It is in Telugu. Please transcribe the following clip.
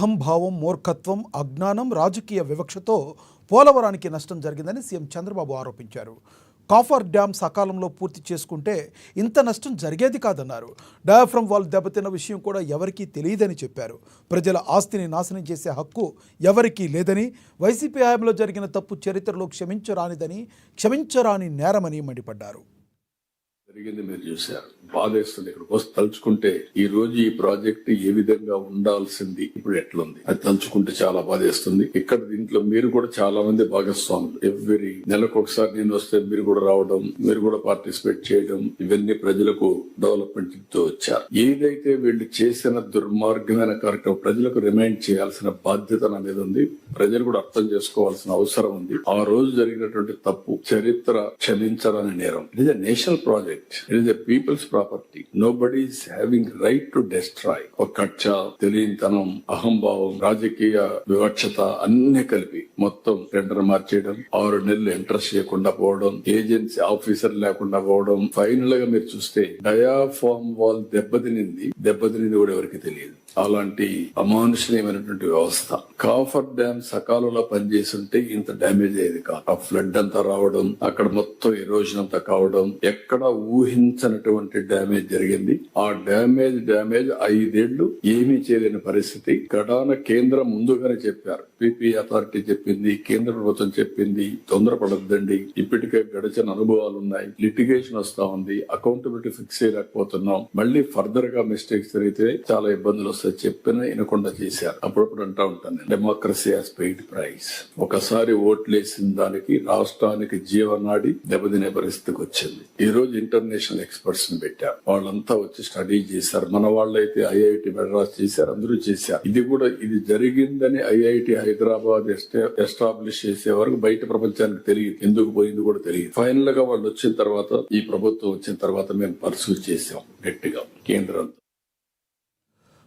అహంభావం, మూర్ఖత్వం, అజ్ఞానం, రాజకీయ వివక్షతో పోలవరానికి నష్టం జరిగిందని సీఎం చంద్రబాబు ఆరోపించారు. కాఫర్ డ్యాం సకాలంలో పూర్తి చేసుకుంటే ఇంత నష్టం జరిగేది కాదన్నారు. డయాఫ్రమ్ వాల్ దెబ్బతిన్న విషయం కూడా ఎవరికీ తెలియదని చెప్పారు. ప్రజల ఆస్తిని నాశనం చేసే హక్కు ఎవరికీ లేదని, వైసీపీ హయాంలో జరిగిన తప్పు చరిత్రలో క్షమించరాని నేరమని మండిపడ్డారు. జరిగింది మీరు చూశారు. బాధేస్తుంది. ఇక్కడికి వస్తే తలుచుకుంటే ఈ రోజు ఈ ప్రాజెక్ట్ ఏ విధంగా ఉండాల్సింది ఇప్పుడు ఎట్లుంది అది తలుచుకుంటే చాలా బాధేస్తుంది. ఇక్కడ దీంట్లో మీరు కూడా చాలా మంది భాగస్వాములు. ఎవ్రీ నెలకు ఒకసారి నేను వస్తే మీరు కూడా రావడం, మీరు కూడా పార్టిసిపేట్ చేయడం, ఇవన్నీ ప్రజలకు డెవలప్మెంట్ తో వచ్చారు. ఏదైతే వీళ్ళు చేసిన దుర్మార్గమైన కార్యక్రమం ప్రజలకు రిమైండ్ చేయాల్సిన బాధ్యత నా మీద ఉంది. ప్రజలు కూడా అర్థం చేసుకోవాల్సిన అవసరం ఉంది. ఆ రోజు జరిగినటువంటి తప్పు చరిత్ర క్షమించాలని నేరం. It is a national project. It is a people's property. Nobody is having right to destroy. ఒక కక్ష, తెలియనితనం, అహంభావం, రాజకీయ వివక్షత అన్ని కలిపి మొత్తం టెండర్ మార్చేయడం, 6 నెలలు ఇంట్రెస్ట్ చేయకుండా పోవడం, ఏజెన్సీ ఆఫీసర్ లేకుండా పోవడం. ఫైనల్ గా మీరు చూస్తే డయాఫామ్ వాల్ దెబ్బతినింది కూడా ఎవరికి తెలియదు. అలాంటి అమానుషణీయమైనటువంటి వ్యవస్థ. కాఫర్ డ్యాం సకాలంలో పనిచేస్తుంటే ఇంత డ్యామేజ్ అయ్యేది కాదు. ఆ ఫ్లడ్ అంతా రావడం, అక్కడ మొత్తం ఎరోజన్ అంతా కావడం, ఎక్కడ ఊహించనటువంటి డ్యామేజ్ జరిగింది. ఆ డ్యామేజ్ 5 ఏళ్లు ఏమీ చేయలేని పరిస్థితి. గడాన కేంద్రం ముందుగానే చెప్పారు. పిపి అథారిటీ చెప్పింది, కేంద్ర ప్రభుత్వం చెప్పింది, తొందరపడద్దండి, ఇప్పటికే గడిచిన అనుభవాలు ఉన్నాయి, లిటిగేషన్ వస్తా ఉంది, అకౌంటబిలిటీ ఫిక్స్ చేయలేకపోతున్నాం, మళ్ళీ ఫర్దర్ గా మిస్టేక్స్ జరిగితే చాలా ఇబ్బందులు వస్తాయి చెప్పినా వినకుండా చేశారు. అప్పుడప్పుడు అంటా ఉంటాను, డెమోక్రసీ హాస్ పెయిడ్ ప్రైస్. ఒకసారి ఓట్లేసిన దానికి రాష్ట్రానికి జీవనాడి దెబ్బతినే పరిస్థితికి వచ్చింది. ఈ రోజు ఇంటర్నేషనల్ ఎక్స్పర్ట్స్ ని పెట్టారు. వాళ్ళంతా వచ్చి స్టడీ చేశారు. మన వాళ్ళైతే ఐఐటి మెడ్రాస్ చేశారు, అందరూ చేశారు. ఇది జరిగిందని ఐఐటి హైదరాబాద్ ఎస్టాబ్లిష్ చేసే వరకు బయట ప్రపంచానికి తెలియదు. ఎందుకు పోయింది కూడా తెలియదు. ఫైనల్ గా వాళ్ళు వచ్చిన తర్వాత, ఈ ప్రభుత్వం వచ్చిన తర్వాత మేము పర్సూ చేసాం గట్టిగా కేంద్రంతో.